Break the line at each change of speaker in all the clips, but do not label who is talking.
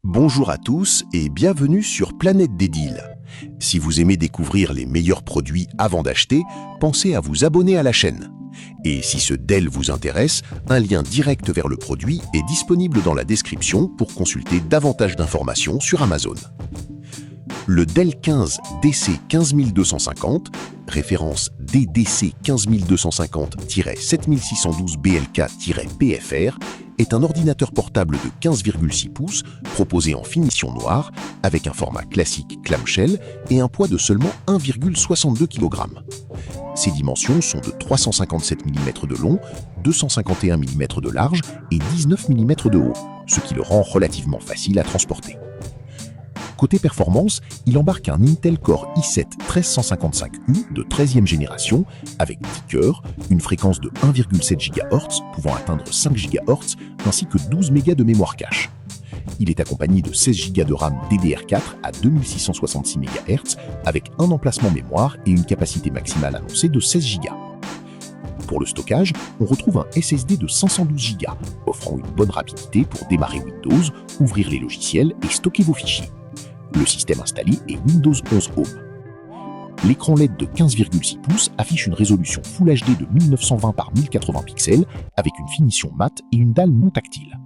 Bonjour à tous et bienvenue sur Planète des Deals. Si vous aimez découvrir les meilleurs produits avant d'acheter, pensez à vous abonner à la chaîne. Et si ce Dell vous intéresse, un lien direct vers le produit est disponible dans la description pour consulter davantage d'informations sur Amazon. Le Dell 15 DC 15250, référence DDC 15250-7612 BLK-PFR, est un ordinateur portable de 15,6 pouces proposé en finition noire avec un format classique clamshell et un poids de seulement 1,62 kg. Ses dimensions sont de 357 mm de long, 251 mm de large et 19 mm de haut, ce qui le rend relativement facile à transporter. Côté performance, il embarque un Intel Core i7-13155U de 13e génération avec 10 cœurs, une fréquence de 1,7 GHz pouvant atteindre 5 GHz ainsi que 12 Mb de mémoire cache. Il est accompagné de 16 Go de RAM DDR4 à 2666 MHz avec un emplacement mémoire et une capacité maximale annoncée de 16 Go. Pour le stockage, on retrouve un SSD de 512 Go, offrant une bonne rapidité pour démarrer Windows, ouvrir les logiciels et stocker vos fichiers. Le système installé est Windows 11 Home. L'écran LED de 15,6 pouces affiche une résolution Full HD de 1920 par 1080 pixels avec une finition mat et une dalle non tactile.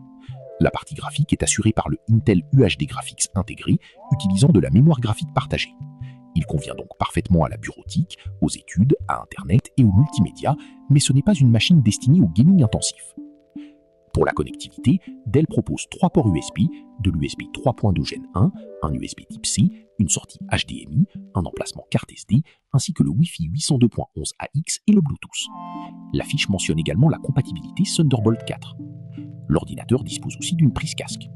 La partie graphique est assurée par le Intel UHD Graphics intégré, utilisant de la mémoire graphique partagée. Il convient donc parfaitement à la bureautique, aux études, à Internet et au multimédia, mais ce n'est pas une machine destinée au gaming intensif. Pour la connectivité, Dell propose 3 ports USB, de l'USB 3.2 Gen 1, un USB Type C, une sortie HDMI, un emplacement carte SD, ainsi que le Wi-Fi 802.11 AX et le Bluetooth. La fiche mentionne également la compatibilité Thunderbolt 4. L'ordinateur dispose aussi d'une prise casque.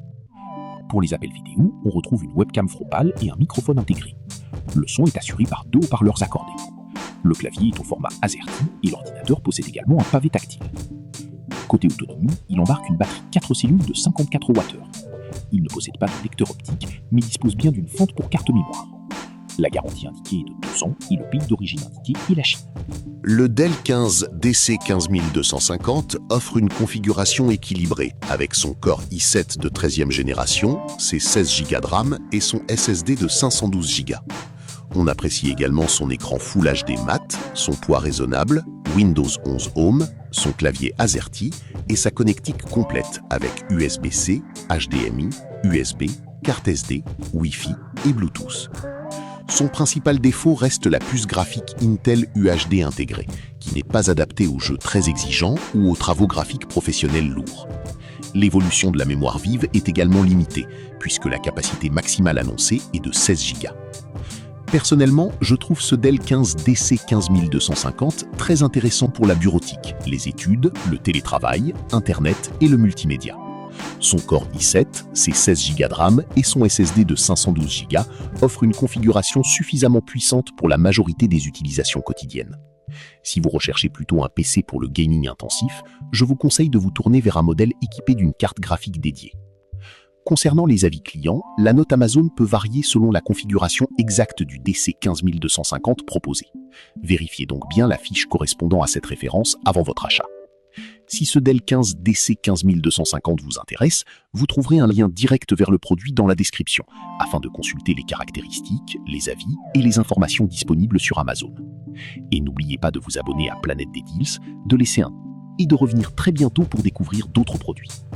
Pour les appels vidéo, on retrouve une webcam frontale et un microphone intégré. Le son est assuré par 2 haut-parleurs accordés. Le clavier est au format AZERTY et l'ordinateur possède également un pavé tactile. Côté autonomie, il embarque une batterie 4 cellules de 54 Wh. Il ne possède pas de lecteur optique, mais dispose bien d'une fente pour carte mémoire. La garantie indiquée est de 2 ans et le pays d'origine indiqué est la Chine. Le Dell 15 DC 15250 offre une configuration équilibrée avec son Core i7 de 13e génération, ses 16 Go de RAM et son SSD de 512 Go. On apprécie également son écran Full HD mat, son poids raisonnable, Windows 11 Home, son clavier AZERTY et sa connectique complète avec USB-C, HDMI, USB, carte SD, Wi-Fi et Bluetooth. Son principal défaut reste la puce graphique Intel UHD intégrée, qui n'est pas adaptée aux jeux très exigeants ou aux travaux graphiques professionnels lourds. L'évolution de la mémoire vive est également limitée, puisque la capacité maximale annoncée est de 16 Go. Personnellement, je trouve ce Dell 15 DC 15250 très intéressant pour la bureautique, les études, le télétravail, Internet et le multimédia. Son Core i7, ses 16 Go de RAM et son SSD de 512 Go offrent une configuration suffisamment puissante pour la majorité des utilisations quotidiennes. Si vous recherchez plutôt un PC pour le gaming intensif, je vous conseille de vous tourner vers un modèle équipé d'une carte graphique dédiée. Concernant les avis clients, la note Amazon peut varier selon la configuration exacte du DC 15250 proposé. Vérifiez donc bien la fiche correspondant à cette référence avant votre achat. Si ce Dell 15 DC 15250 vous intéresse, vous trouverez un lien direct vers le produit dans la description, afin de consulter les caractéristiques, les avis et les informations disponibles sur Amazon. Et n'oubliez pas de vous abonner à Planète des Deals, de laisser un et de revenir très bientôt pour découvrir d'autres produits.